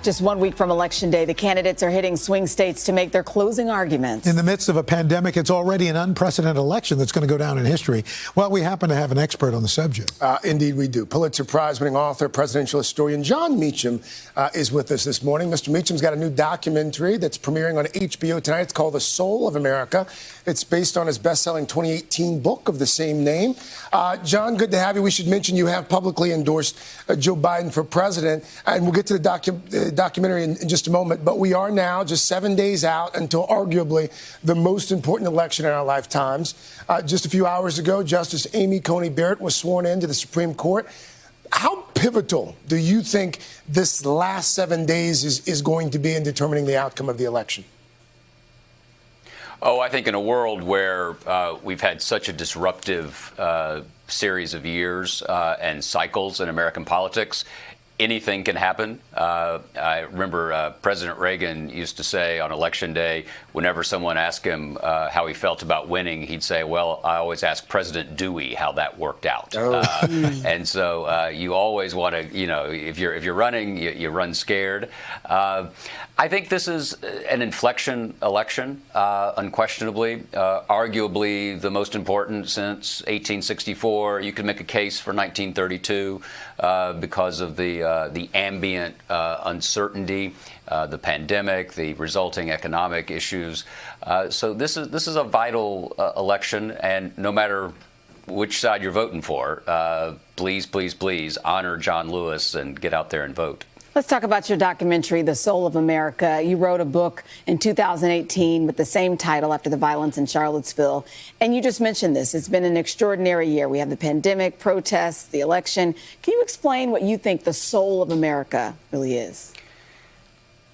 Just 1 week from Election Day, the candidates are hitting swing states to make their closing arguments. In the midst of a pandemic, it's already an unprecedented election that's going to go down in history. Well, we happen to have an expert on the subject. Indeed, we do. Pulitzer Prize-winning author, presidential historian Jon Meacham is with us this morning. Mr. Meacham's got a new documentary that's premiering on HBO tonight. It's called The Soul of America. It's based on his best-selling 2018 book of the same name. Jon, good to have you. We should mention you have publicly endorsed Joe Biden for president, and we'll get to the documentary in just a moment, but we are now just 7 days out until arguably the most important election in our lifetimes. Just a few hours ago, Justice Amy Coney Barrett was sworn into the Supreme Court. How pivotal do you think this last 7 days is going to be in determining the outcome of the election? Oh, I think in a world where we've had such a disruptive series of years and cycles in American politics, anything can happen. I remember President Reagan used to say on Election Day, whenever someone asked him how he felt about winning, he'd say, well, I always ask President Dewey how that worked out. And so you always want to, if you're running, you run scared. I think this is an inflection election, unquestionably, arguably the most important since 1864. You could make a case for 1932 because of the ambient uncertainty, the pandemic, the resulting economic issues. So this is a vital election, and no matter which side you're voting for, please, please, please honor John Lewis and get out there and vote. Let's talk about your documentary, The Soul of America. You wrote a book in 2018 with the same title after the violence in Charlottesville. And you just mentioned this. It's been an extraordinary year. We have the pandemic, protests, the election. Can you explain what you think the soul of America really is?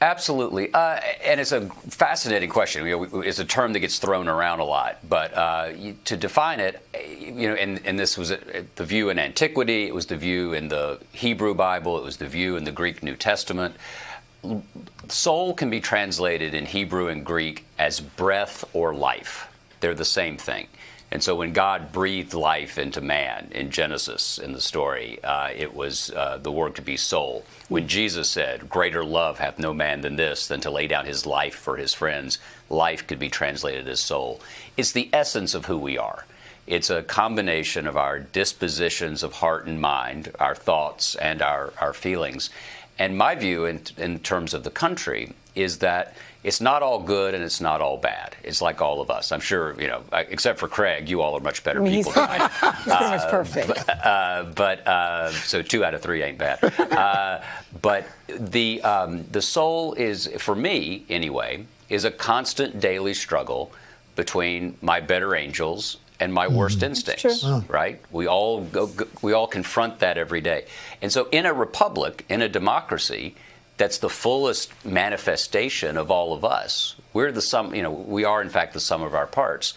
Absolutely. And it's a fascinating question. It's a term that gets thrown around a lot. But to define it, and this was the view in antiquity, it was the view in the Hebrew Bible, it was the view in the Greek New Testament. Soul can be translated in Hebrew and Greek as breath or life. They're the same thing. And so when God breathed life into man in Genesis, in the story, it was the word could be soul. When Jesus said, greater love hath no man than this, than to lay down his life for his friends, life could be translated as soul. It's the essence of who we are. It's a combination of our dispositions of heart and mind, our thoughts and our feelings. And my view in terms of the country is that it's not all good and it's not all bad. It's like all of us. I'm sure, except for Craig, you all are much better people than I am. He's pretty much perfect. So 2 out of 3 ain't bad. But the soul is, for me anyway, is a constant daily struggle between my better angels and my worst instincts, right? We all confront that every day. And so in a republic, in a democracy, that's the fullest manifestation of all of us. We're the sum, we are in fact the sum of our parts.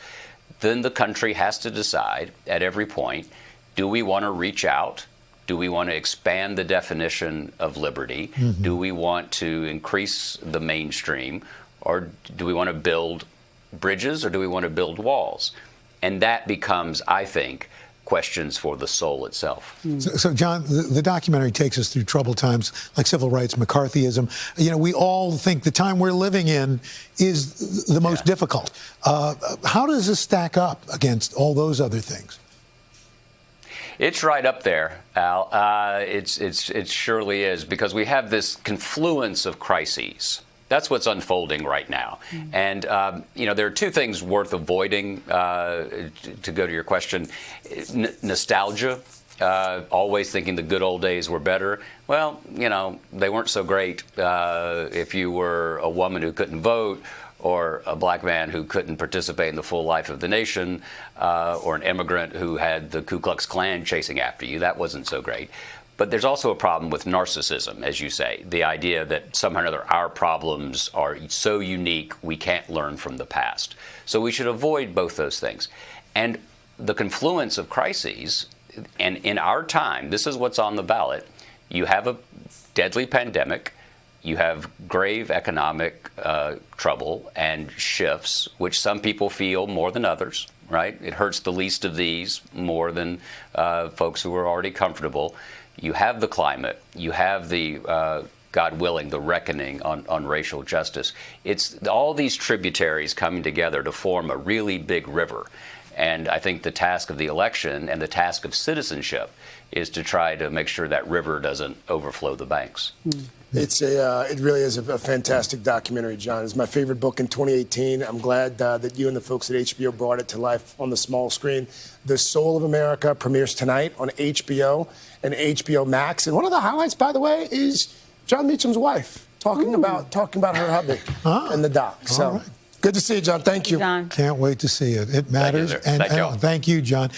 Then the country has to decide at every point, do we want to reach out? Do we want to expand the definition of liberty? Do we want to increase the mainstream? Or do we want to build bridges, or do we want to build walls? And that becomes, I think, questions for the soul itself. So Jon, the documentary takes us through troubled times like civil rights, McCarthyism. We all think the time we're living in is the most difficult. How does this stack up against all those other things? It's right up there, Al. It surely is, because we have this confluence of crises. That's what's unfolding right now. And, there are 2 things worth avoiding, to go to your question. Nostalgia, always thinking the good old days were better. Well, they weren't so great if you were a woman who couldn't vote, or a black man who couldn't participate in the full life of the nation, or an immigrant who had the Ku Klux Klan chasing after you. That wasn't so great. But there's also a problem with narcissism, as you say, the idea that somehow or another our problems are so unique we can't learn from the past. So we should avoid both those things. And the confluence of crises, and in our time, this is what's on the ballot. You have a deadly pandemic, you have grave economic trouble and shifts, which some people feel more than others, right? It hurts the least of these more than folks who are already comfortable. You have the climate, you have the God willing, the reckoning on racial justice. It's all these tributaries coming together to form a really big river. And I think the task of the election and the task of citizenship is to try to make sure that river doesn't overflow the banks. It really is a fantastic documentary, John. It's my favorite book in 2018. I'm glad that you and the folks at HBO brought it to life on the small screen. The Soul of America premieres tonight on HBO and HBO Max. And one of the highlights, by the way, is Jon Meacham's wife talking about her hubby in the doc. So right. good to see you, John. Thank you. John. Can't wait to see it. It matters. Thank you, and thank you, John.